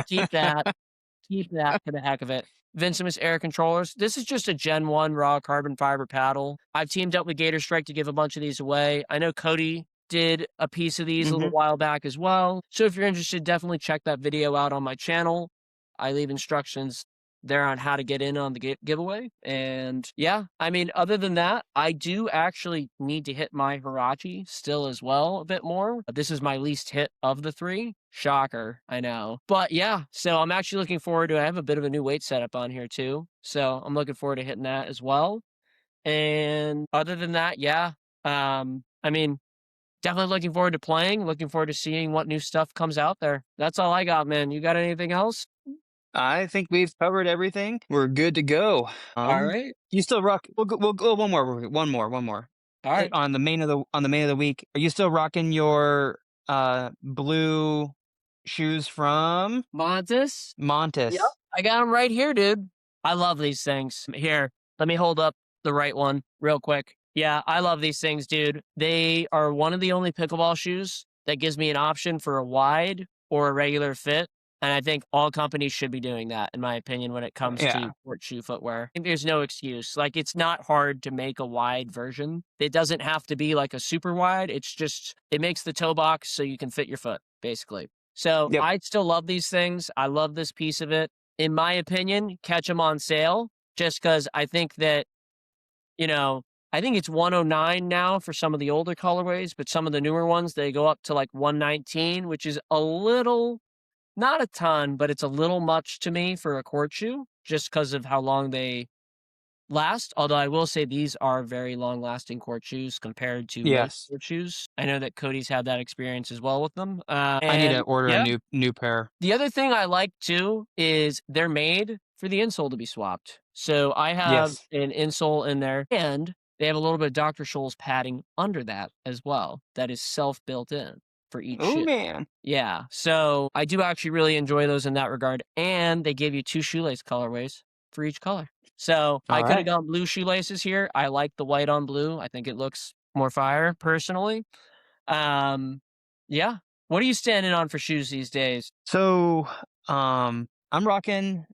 Keep that. Keep that for the heck of it. Vincimus air controllers. This is just a Gen 1 raw carbon fiber paddle. I've teamed up with Gator Strike to give a bunch of these away. I know Cody did a piece of these a little Hmm. while back as well. So if you're interested, definitely check that video out on my channel. I leave instructions there on how to get in on the giveaway. And yeah, I mean, other than that, I do actually need to hit my Hirachi still as well a bit more. This is my least hit of the three. Shocker, I know. But yeah, so I'm actually looking forward to I have a bit of a new weight setup on here too. So I'm looking forward to hitting that as well. And other than that, yeah. I mean, definitely looking forward to playing, looking forward to seeing what new stuff comes out there. That's all I got, man. You got anything else? I think we've covered everything. We're good to go. All right. You still rock? We'll go one more. All right. On the main of the week. Are you still rocking your blue shoes from Montes? Yep. Montes? I got them right here, dude. I love these things. Here, let me hold up the right one real quick. Yeah, I love these things, dude. They are one of the only pickleball shoes that gives me an option for a wide or a regular fit. And I think all companies should be doing that, in my opinion, when it comes to Yeah. court shoe footwear. I think there's no excuse. Like, it's not hard to make a wide version. It doesn't have to be like a super wide. It's just, it makes the toe box so you can fit your foot, basically. So Yep. I still love these things. I love this piece of it. In my opinion, catch them on sale just because I think that, you know, I think it's 109 now for some of the older colorways, but some of the newer ones, they go up to like 119, which is a little, not a ton, but it's a little much to me for a court shoe just because of how long they last. Although I will say these are very long lasting court shoes compared to most Yes. court shoes. I know that Cody's had that experience as well with them. I need to And order a yeah, new pair. the other thing I like too is they're made for the insole to be swapped. So I have Yes. an insole in there and they have a little bit of Dr. Scholl's padding under that as well. That is self built in for each Oh shoe. man. Yeah. So I do actually really enjoy those in that regard. And they give you two shoelace colorways for each color. So I All could have right. gone blue shoelaces here. I like the white on blue. I think it looks more fire personally. Um, yeah. What are you standing on for shoes these days? So, I'm rocking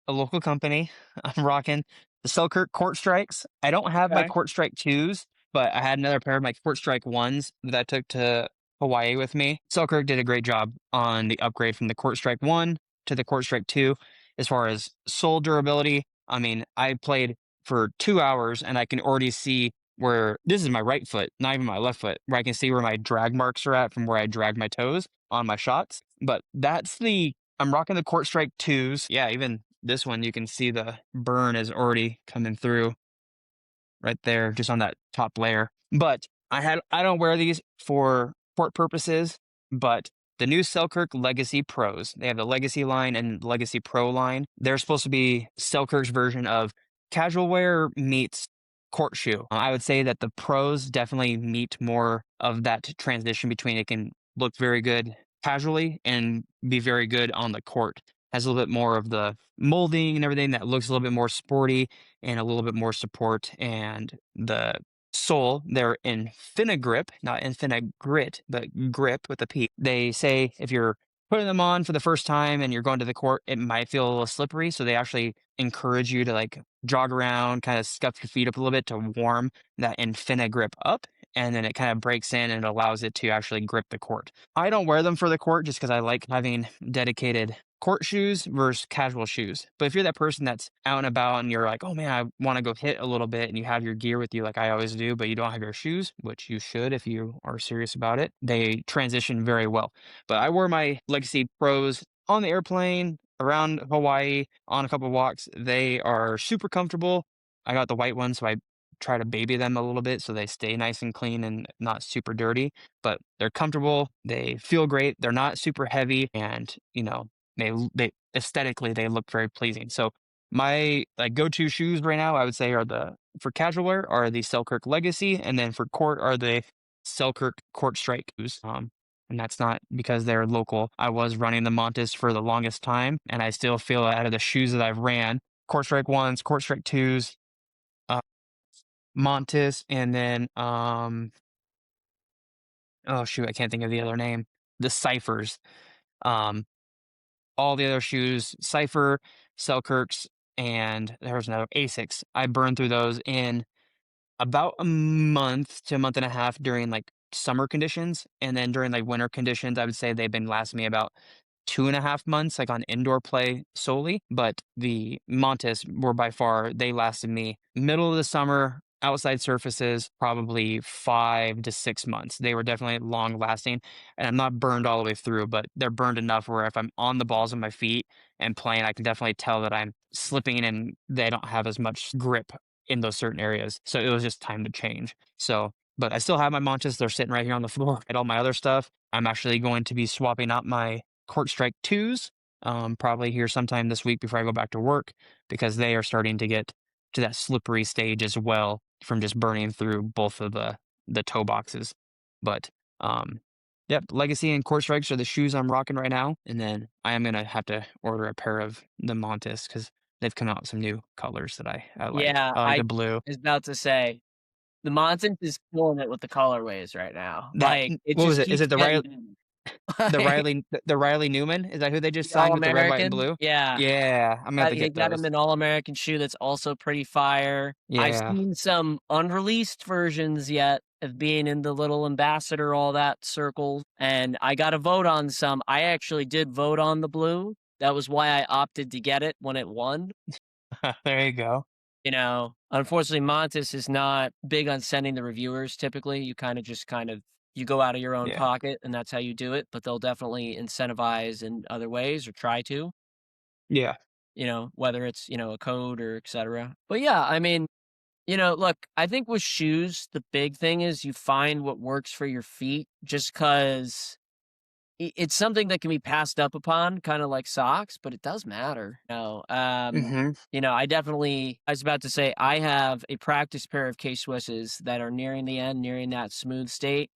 a local company. I'm rocking the Selkirk Court Strikes. I don't have my Okay. Court Strike 2s, but I had another pair of my Court Strike 1s that I took to Hawaii with me. Selkirk did a great job on the upgrade from the Court Strike 1 to the Court Strike 2 as far as sole durability. I mean, I played for 2 hours and I can already see where this is my right foot, not even my left foot, where I can see where my drag marks are at from where I drag my toes on my shots. But I'm rocking the Court Strike 2s. Yeah, even this one, you can see the burn is already coming through right there, just on that top layer. But I don't wear these for sport purposes, but the new Selkirk Legacy Pros, they have the Legacy line and Legacy Pro line. They're supposed to be Selkirk's version of casual wear meets court shoe. I would say that the pros definitely meet more of that transition between it can look very good casually and be very good on the court. Has a little bit more of the molding and everything that looks a little bit more sporty and a little bit more support. And the sole, they're Infinigrip, not Infinigrit, but grip with a P. They say if you're putting them on for the first time and you're going to the court, it might feel a little slippery. So they actually encourage you to like jog around, kind of scuff your feet up a little bit to warm that Infina grip up. And then it kind of breaks in and allows it to actually grip the court. I don't wear them for the court just because I like having dedicated court shoes versus casual shoes. But if you're that person that's out and about and you're like, oh man, I want to go hit a little bit and you have your gear with you like I always do, but you don't have your shoes, which you should if you are serious about it, they transition very well. But I wore my Legacy Pros on the airplane around Hawaii on a couple walks. They are super comfortable. I got the white ones, so I try to baby them a little bit so they stay nice and clean and not super dirty, but they're comfortable. They feel great. They're not super heavy and, they aesthetically they look very pleasing. So my like go-to shoes right now, I would say are the for casual wear are the Selkirk Legacy, and then for court are the Selkirk Court Strike shoes. And that's not because they're local. I was running the Montes for the longest time, and I still feel out of the shoes that I've ran, Court Strike ones, Court Strike twos, uh, Montes, and then oh shoot, I can't think of the other name. The Ciphers. Um, all the other shoes, Cypher, Selkirks, and there was another Asics. I burned through those in about a month to a month and a half during like summer conditions. And then during like winter conditions, I would say they've been lasting me about 2.5 months, like on indoor play solely. But the Montes were by far, they lasted me middle of the summer, outside surfaces, probably 5 to 6 months. They were definitely long lasting. And I'm not burned all the way through, but they're burned enough where if I'm on the balls of my feet and playing, I can definitely tell that I'm slipping and they don't have as much grip in those certain areas. So it was just time to change. So, but I still have my Montes. They're sitting right here on the floor and all my other stuff. I'm actually going to be swapping out my Court Strike 2s, probably here sometime this week before I go back to work because they are starting to get to that slippery stage as well from just burning through both of the toe boxes. But yep, Legacy and Court Strikes are the shoes I'm rocking right now, and then I am gonna have to order a pair of the Montes because they've come out with some new colors that I like. Yeah, I like I the blue. was about to say, the Monson is killing it with the colorways right now. That Like, it what was just it? Is keeps it getting like, The Riley Newman? Is that who they just the signed with the red, white, and All-American? blue? Yeah. Yeah, I'm gonna have to They get got those. him an All-American shoe that's also pretty fire. I've Yeah. seen some unreleased versions yet of being in the little ambassador, all that circle, and I got a vote on some. I actually did vote on the blue. That was why I opted to get it when it won. There you go. Unfortunately, Montes is not big on sending the reviewers typically. You you go out of your own Yeah. pocket and that's how you do it, but they'll definitely incentivize in other ways or try to, Yeah. whether it's, a code or etc. But yeah, I mean, look, I think with shoes, the big thing is you find what works for your feet just because it's something that can be passed up upon, kind of like socks, but it does matter. Mhm. I was about to say, I have a practice pair of K Swisses that are nearing the end, nearing that smooth state.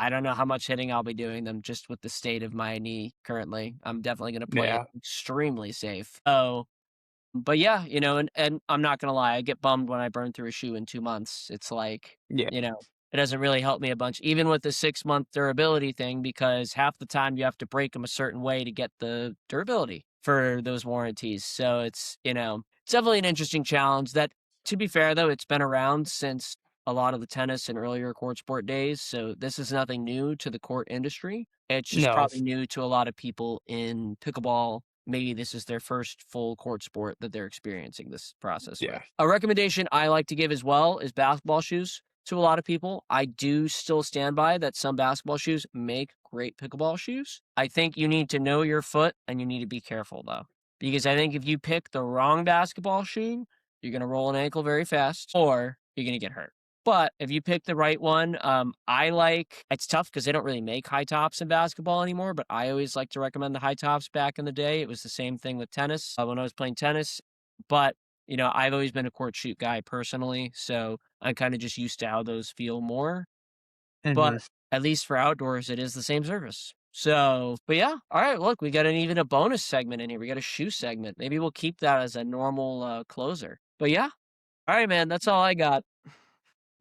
I don't know how much hitting I'll be doing them just with the state of my knee currently. I'm definitely going to play it Yeah. extremely safe. But yeah, and I'm not gonna lie, I get bummed when I burn through a shoe in 2 months. It's like, Yeah. it doesn't really help me a bunch, even with the 6-month durability thing, because half the time you have to break them a certain way to get the durability for those warranties. So it's definitely an interesting challenge that, to be fair though, it's been around since a lot of the tennis and earlier court sport days. So this is nothing new to the court industry. It's just No. probably new to a lot of people in pickleball. Maybe this is their first full court sport that they're experiencing this process with. Yeah. A recommendation I like to give as well is basketball shoes to a lot of people. I do still stand by that some basketball shoes make great pickleball shoes. I think you need to know your foot and you need to be careful though. Because I think if you pick the wrong basketball shoe, you're going to roll an ankle very fast or you're going to get hurt. But if you pick the right one, it's tough because they don't really make high tops in basketball anymore, but I always like to recommend the high tops back in the day. It was the same thing with tennis when I was playing tennis. But, I've always been a court shoot guy personally. So I'm kind of just used to how those feel more. But Mhm. at least for outdoors, it is the same service. So, but yeah. All right. Look, we got even a bonus segment in here. We got a shoe segment. Maybe we'll keep that as a normal closer. But yeah. All right, man. That's all I got.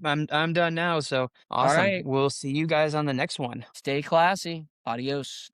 I'm done now, so All awesome. right. We'll see you guys on the next one. Stay classy. Adios.